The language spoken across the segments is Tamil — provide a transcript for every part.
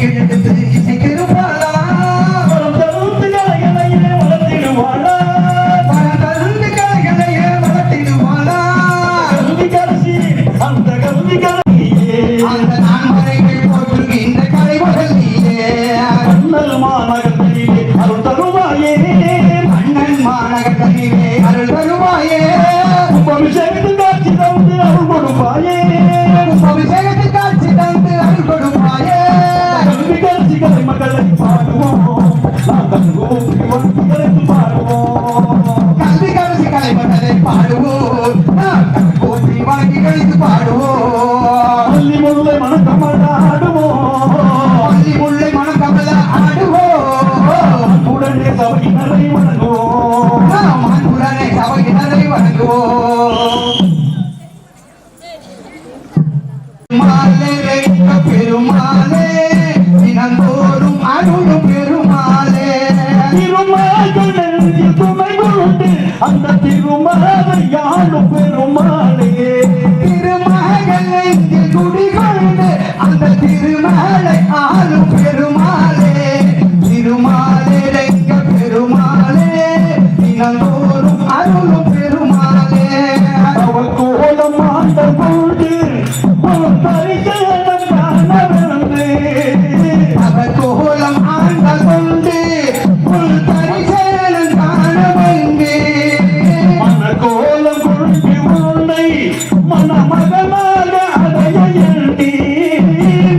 கையில் எடுத்து இசைக்கிருப்பாளா தருந்து கலைகளையே வளர்த்திடுவாளா தருந்து கலைகளையே வளர்த்திடுவாளா கல்வி கரசி அந்த கல்வி கரசியே அந்த நான்மறைகள் போற்றுகின்ற கலைவர்கள் நீயே அண்ணல் மாநகரிலே அருள் தருவாயே அண்ணன் மாநகரிலே அருள் தருவாயே அபிஷேகத்து காட்சி தந்து அருள் கொடுப்பாயே அபிஷேகத்து காட்சி தந்து அருள் கொடுப்பாயே கல்வி கரசிகளை மக்களை பாடுவோம் நாங்கள் பாடுவோம் கல்வி கரசி கலைமக்களை பாடுவோம் போற்றி வாங்கி கழித்து பாடுவோம் பள்ளி முல்லை மணக்கமல ஆடுவோம் பள்ளி முல்லை மணக்கமல ஆடுவோம் உடனே சபையினரை வணங்குவோம் உடனே சபையினரை வணங்குவோம் பெருமாளே தினந்தோறும் அருளும் பெருமாளே திருமகள் நெஞ்சில் துணை கொண்டு அந்த திருமகளை யாரும் பெருமாளே திருமகள் நெஞ்சில் குடிகொண்டு அந்த திருமலை ஆளும் பெருமாளே திருமாலே ரெங்க பெருமாளே தினந்தோறும் அருளும் பெருமாளே அவள் கோலம் ஆண்ட கொண்டு பரிசனம் காணவில்லை அவர் கோலம் ஆண்ட கொண்டு உன் தரிசனம் காண வந்து மன கோலம் கொண்டு உன்னை மணமகனாக அடைய எண்ணி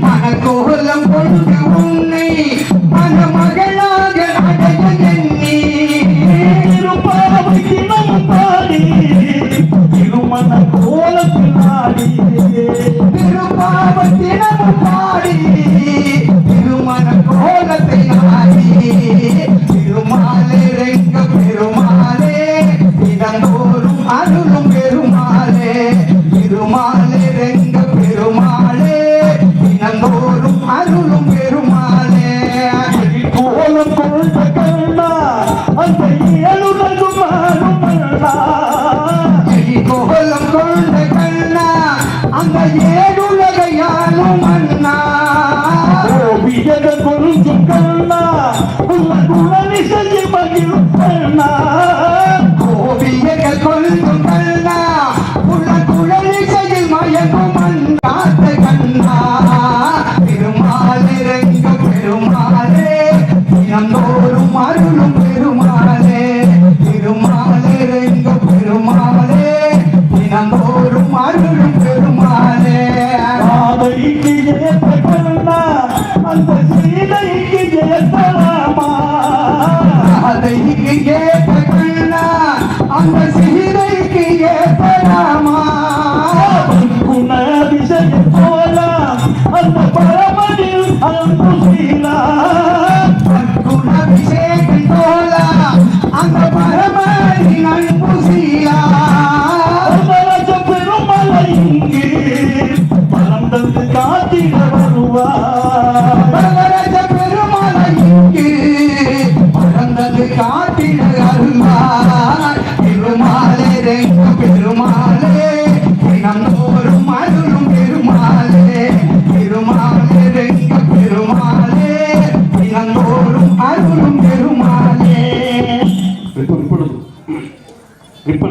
மனக்கோலம் கொண்டு உன்னை மணமகளாக அடைய எண்ணி திருப்பாவை தினம் பாடி திருமண கோலத்தில் ஆடி திருப்பாவத்தினமும் பாடி திருமண கோலத்தை ஆடி திருமாலே ரெங்க பெருமாளே தினந்தோறும் அருளும் பெருமாளே திருமாலே ரெங்க பெருமாளே தினந்தோறும் அருளும் பெருமாளே கோலம் கொண்ட கண்ணா அந்த ஏழுலகும் அருமண்ணா கோலம் கொண்ட கண்ணா அந்த ஏழுலகையாலும் அண்ணா ஓவியக கொஞ்சம் கண்ணா உள்ள குழலி செய்ய மகிழும் கண்ணா கோவியர்கள் கொள்ளும் கண்ணா உள்ள குழலிசையில் மயக்கும் அண்ணாத்த கண்ணா பெருமாளே ரெங்க பெருமாளே தினந்தோறும் அருளும் பெருமாளே திருமாலே ரெங்க பெருமாளே தினந்தோறும் அருளும் பெருமாளே ராதைக்கு ஏற்ற கண்ணா அந்த சீதைக்கு ஏற்றலாமா அதை